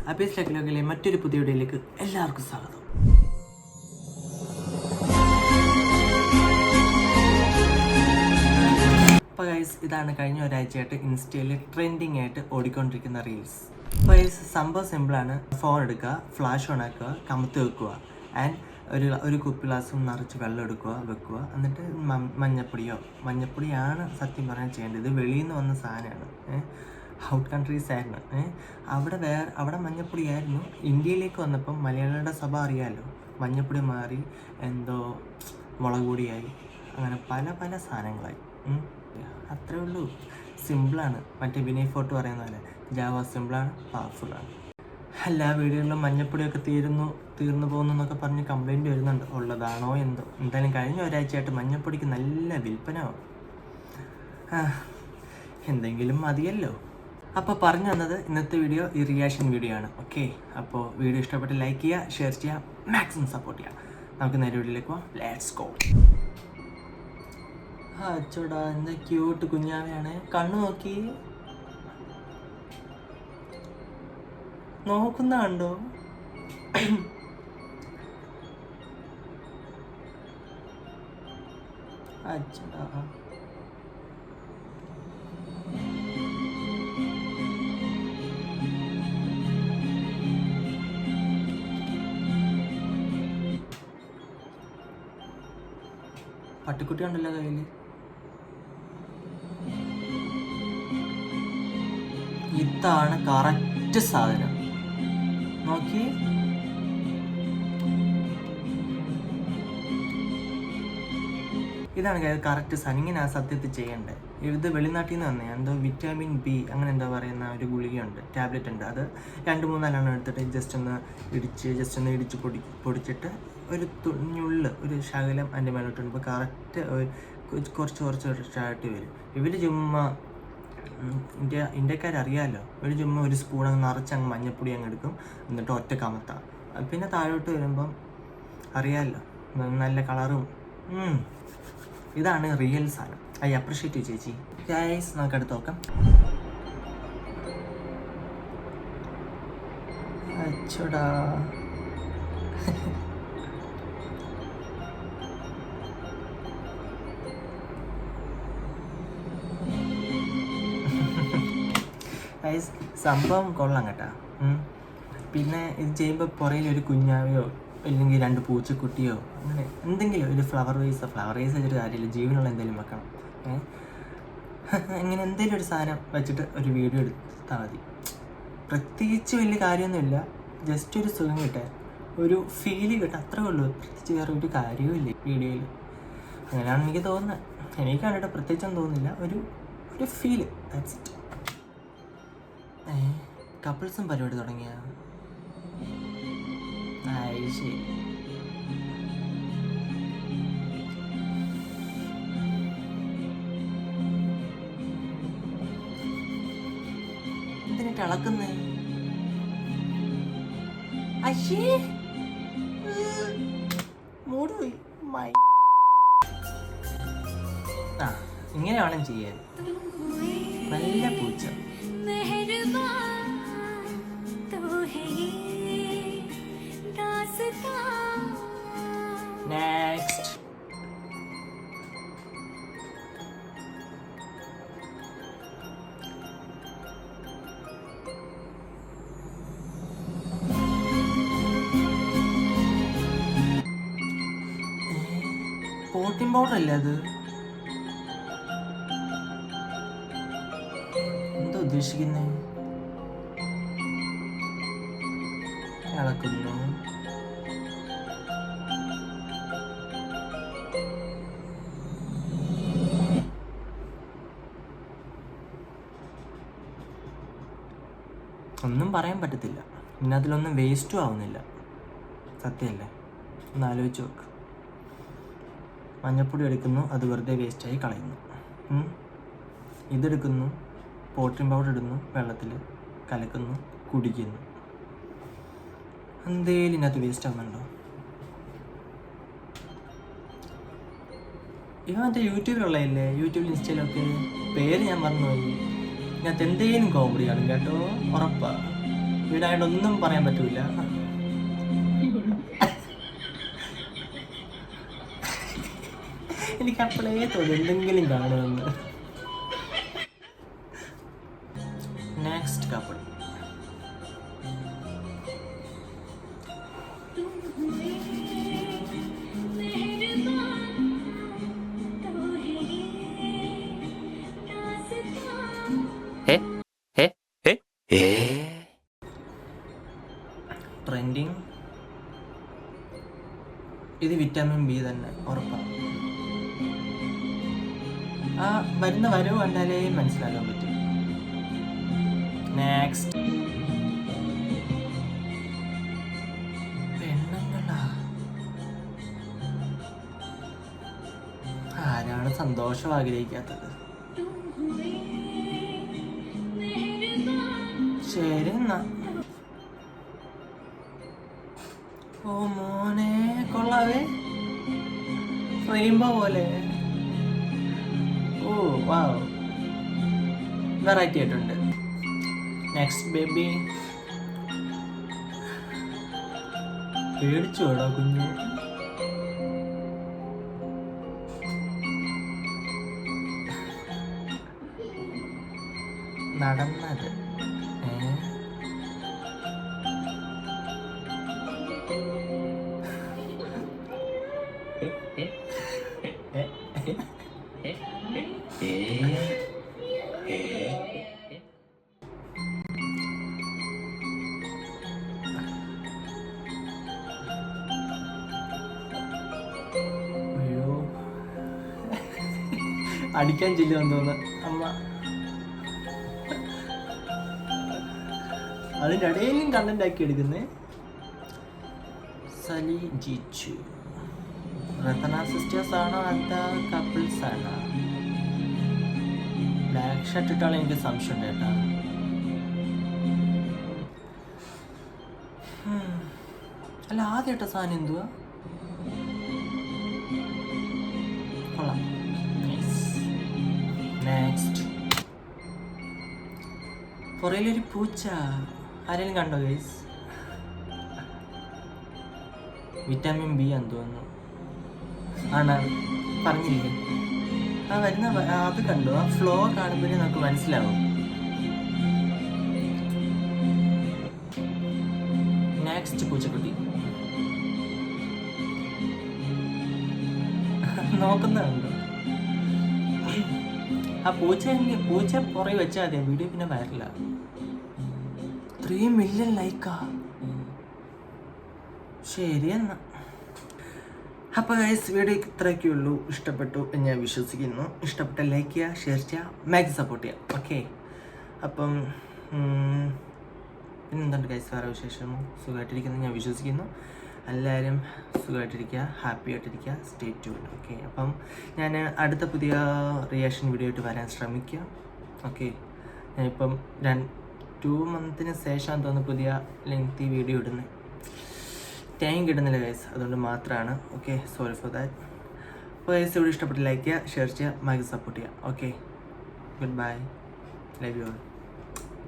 അപ്പീസ് ടെക്നോക്കിലെ മറ്റൊരു പുതിയ വീഡിയോയിലേക്ക് എല്ലാവർക്കും സ്വാഗതം. അപ്പോൾ ഗൈസ്, ഇതാണ് കഴിഞ്ഞ ഒരാഴ്ചയായിട്ട് ഇൻസ്റ്റയിൽ ട്രെൻഡിങ് ആയിട്ട് ഓടിക്കൊണ്ടിരിക്കുന്ന റീൽസ്. അപ്പോൾ ഗൈസ്, സംഭവം സിമ്പിളാണ്. ഫോൺ എടുക്കുക, ഫ്ലാഷ് ഓൺ ആക്കുക, കമത്ത് വെക്കുക, ആൻഡ് ഒരു കുപ്പി ഗ്ലാസും നിറച്ച് വെള്ളം എടുക്കുക, വെക്കുക. എന്നിട്ട് മഞ്ഞപ്പൊടിയാണ് സത്യം പറയാൻ ചെയ്യേണ്ടത്. ഇത് വെളിയിൽ നിന്ന് വന്ന സാധനമാണ്, ഔട്ട് കൺട്രീസ് ആയിരുന്നു. അവിടെ മഞ്ഞപ്പൊടിയായിരുന്നു. ഇന്ത്യയിലേക്ക് വന്നപ്പം മലയാളികളുടെ സ്വഭാവം അറിയാമല്ലോ, മഞ്ഞപ്പൊടി മാറി എന്തോ മുളക് പൊടിയായി, അങ്ങനെ പല പല സാധനങ്ങളായി. അത്രേ ഉള്ളൂ, സിമ്പിളാണ്. മറ്റേ വിനയ് ഫോർട്ട് പറയുന്ന പോലെ ജാവ സിമ്പിളാണ്, പവർഫുള്ളാണ്. എല്ലാ വീടുകളിലും മഞ്ഞപ്പൊടിയൊക്കെ തീർന്നു പോകുന്നു എന്നൊക്കെ പറഞ്ഞ് കംപ്ലൈൻറ്റ് വരുന്നുണ്ട്. ഉള്ളതാണോ എന്തോ. എന്തായാലും കഴിഞ്ഞ ഒരാഴ്ചയായിട്ട് മഞ്ഞപ്പൊടിക്ക് നല്ല വിൽപ്പനയാവും. എന്തെങ്കിലും മതിയല്ലോ. അപ്പോൾ പറഞ്ഞു വന്നത് ഇന്നത്തെ വീഡിയോ ഈ റിയാക്ഷൻ വീഡിയോ ആണ്. ഓക്കെ, അപ്പോൾ വീഡിയോ ഇഷ്ടപ്പെട്ട് ലൈക്ക് ചെയ്യുക, ഷെയർ ചെയ്യുക, മാക്സിമം സപ്പോർട്ട് ചെയ്യുക. നമുക്ക് നേരെ വീഡിയോയിലേക്ക് പോവാം. Let's go. അച്ചോടാ, എന്താ ക്യൂട്ട് കുഞ്ഞാവയാണ്. കണ്ണു നോക്കി നോക്കുന്ന കണ്ടോ? അച്ചോടാ, പട്ടിക്കുട്ടി ഉണ്ടല്ലോ കയ്യിൽ. ഇതാണ് കറക്റ്റ് സാധനം. നോക്കി, ഇതാണ് കറക്റ്റ് സാധനം. ഇങ്ങനെ ആ സത്യത്തിൽ ചെയ്യേണ്ടത്. ഇത് വെളിനാട്ടിൽ നിന്ന് വന്നേ. എന്തോ വിറ്റാമിൻ ബി അങ്ങനെ എന്താ പറയുന്ന ഒരു ഗുളികയുണ്ട്, ടാബ്ലറ്റ് ഉണ്ട്. അത് 2-3 എടുത്തിട്ട് ജസ്റ്റ് ഒന്ന് ഇടിച്ച് പൊടിച്ചിട്ട് ഒരു ഒരു ശകലം അതിൻ്റെ മേലോട്ടുമ്പോൾ കറക്റ്റ് കുറച്ചായിട്ട് വരും. ഇവർ ചുമ്മാ ഇന്ത്യക്കാരറിയാമല്ലോ, ഇവർ ചുമ്മാ ഒരു സ്പൂൺ അങ്ങ് നിറച്ചങ്ങ് മഞ്ഞപ്പൊടി അങ്ങ് എടുക്കും, എന്നിട്ട് ഒറ്റ കമത്താം. പിന്നെ താഴോട്ട് വരുമ്പം അറിയാമല്ലോ, നല്ല കളറും. ഇതാണ് റിയൽ സാധനം. ഐ അപ്രിഷ്യേറ്റ് യു ചേച്ചി. ഗൈസ്, നമുക്ക് അടുത്ത് നോക്കാം. അച്ചോടാ, ഗൈസ്, സംഭവം കൊള്ളാം കേട്ടാ. പിന്നെ ഇത് ചെയ്യുമ്പോൾ പുറയിൽ ഒരു കുഞ്ഞാവയോ അല്ലെങ്കിൽ 2 പൂച്ചക്കുട്ടിയോ അങ്ങനെ എന്തെങ്കിലും ഒരു ഫ്ലവർ വേസ് വെച്ചൊരു കാര്യമില്ല, ജീവനുള്ള എന്തെങ്കിലും വെക്കണം. ഇങ്ങനെ എന്തെങ്കിലും ഒരു സാധനം വെച്ചിട്ട് ഒരു വീഡിയോ എടുത്താൽ മതി. പ്രത്യേകിച്ച് വലിയ കാര്യമൊന്നുമില്ല, ജസ്റ്റ് ഒരു സുഖം കിട്ടാൻ, ഒരു ഫീല് കിട്ടാൻ, അത്രേ ഉള്ളൂ. പ്രത്യേകിച്ച് വേറെ ഒരു കാര്യവും ഇല്ല വീഡിയോയിൽ. അങ്ങനെയാണ് എനിക്ക് തോന്നുന്നത്. എനിക്ക് കണ്ടിട്ട് പ്രത്യേകിച്ചൊന്നും തോന്നുന്നില്ല, ഒരു ഫീല്, ദാറ്റ്സ് ഇറ്റ്. കപ്പിൾസും പരിപാടി തുടങ്ങിയ ശരി. എന്തിനായിട്ട് അളക്കുന്നേ? മൂട് പോയി. ഇങ്ങനെ വേണം ചെയ്യാൻ. നല്ല പൂച്ച. Next. പ്രോട്ടീൻ പൗഡർ അല്ലേ അത്? എന്താ ഉദ്ദേശിക്കുന്നേ? ഇളക്കുന്നു. ഒന്നും പറയാൻ പറ്റത്തില്ല. പിന്നെ അതിലൊന്നും വേസ്റ്റും ആവുന്നില്ല. സത്യമല്ലേ? ഒന്ന് ആലോചിച്ച് നോക്ക്. മഞ്ഞപ്പൊടി എടുക്കുന്നു, അത് വെറുതെ വേസ്റ്റായി കളയുന്നു. ഇതെടുക്കുന്നു, പ്രോട്ടീൻ പൗഡർ ഇടുന്നു, വെള്ളത്തിൽ കലക്കുന്നു, കുടിക്കുന്നു. എന്തേലും ഇതിനകത്ത് വേസ്റ്റ് ആവുന്നുണ്ടോ? ഇവ മറ്റേ യൂട്യൂബിലുള്ളതല്ലേ, യൂട്യൂബിൽ ഇൻസ്റ്റയിലൊക്കെ, പേര് ഞാൻ മറന്നുപോയി. ഇതിനകത്ത് എന്തെങ്കിലും കോമഡി കാണും കേട്ടോ, ഉറപ്പാ. വീടായിട്ടൊന്നും പറയാൻ പറ്റൂല. എനിക്ക് അപ്പോഴേ തോന്നി എന്തെങ്കിലും കാണുമെന്ന്. Next couple. ട്രെൻഡിങ്. ഇത് വിറ്റാമിൻ ബി തന്നെ ഉറപ്പാണ്. ആ വരുന്ന വരവ് കണ്ടാലേ മനസ്സിലാക്കാൻ പറ്റും. നെക്സ്റ്റ്. പെണ്ണുങ്ങളാ. ആരാണ് സന്തോഷം ആഗ്രഹിക്കാത്തത്? ശരി എന്നാ. ഓ മോനെ കൊള്ളാവേ, റെയിൻബോ പോലെ. ഓ വാവ്, വെറൈറ്റി ആയിട്ടുണ്ട്. Next baby. പേടിച്ചു വേടാ കുഞ്ഞു. നടന്നത് അടിക്കാൻ ചെല്ലുമെന്ന് തോന്നുന്നു അമ്മ. അതിൻ്റെ ഇടയിലും കണ്ടന്റ് ആക്കി എടുക്കുന്നേ. സലി ജിച്ചു. റത്തന സിസ്റ്റേഴ്സ് ആണോ അതോ കപ്പിൾസ് ആണോ? ബ്ലാക്ക് ഷർട്ട് ഇട്ടാണ് എനിക്ക് സംശയം ഉണ്ട് കേട്ടാ. അല്ല ആദ്യം ഇട്ട സാധനം എന്തുവാ? കൊള്ളാം. നെക്സ്റ്റ്. പുറയിലൊരു പൂച്ച. ആരെങ്കിലും കണ്ടോ ഗൈസ്? വിറ്റാമിൻ ബി എന്ന് തോന്നുന്നു. ആണ് പറഞ്ഞില്ലേ? ആ വരുന്ന അത് കണ്ടു. ആ ഫ്ലോ കാണുമ്പോഴേ നമുക്ക് മനസ്സിലാവും. നെക്സ്റ്റ് പൂച്ചക്കുട്ടി. നോക്കുന്നുണ്ടോ? ആ പൂച്ച പുറകെ വെച്ചാൽ മതി, വീഡിയോ പിന്നെ വരില്ല. 3 മില്യൺ ലൈക്കാ. ശരി എന്നാ. അപ്പോൾ ഗൈസ് വീഡിയോ ഇത്രയൊക്കെ ഉള്ളൂ. ഇഷ്ടപ്പെട്ടു എന്ന് ഞാൻ വിശ്വസിക്കുന്നു. ഇഷ്ടപ്പെട്ട ലൈക്ക് ചെയ്യുക, ഷെയർ ചെയ്യുക, മാക്സിമം സപ്പോർട്ട് ചെയ്യുക. ഓക്കെ, അപ്പം പിന്നെന്തുണ്ട് ഗൈസ് വേറെ വിശേഷം? സുഖമായിട്ടിരിക്കുന്നു ഞാൻ വിശ്വസിക്കുന്നു. എല്ലാവരും സുഖമായിട്ടിരിക്കുക, ഹാപ്പി ആയിട്ടിരിക്കുക, സ്റ്റേ ട്യൂൺഡ്. ഓക്കെ, അപ്പം ഞാൻ അടുത്ത പുതിയ റിയാക്ഷൻ വീഡിയോ ആയിട്ട് വരാൻ ശ്രമിക്കുക. ഓക്കെ, ഞാനിപ്പം 2 മന്തിന് ശേഷം തോന്നുന്നു പുതിയ ലെങ്തി വീഡിയോ ഇടുന്നത്. ടൈം കിട്ടുന്നില്ല ഗൈസ്, അതുകൊണ്ട് മാത്രമാണ്. Okay, sorry for that. അപ്പോൾ ഗൈസ് വീഡിയോ ഇഷ്ടപ്പെട്ട് ലൈക്ക് ചെയ്യുക, ഷെയർ ചെയ്യുക, മാക്സിമം സപ്പോർട്ട് ചെയ്യുക. Okay, good bye, love you all.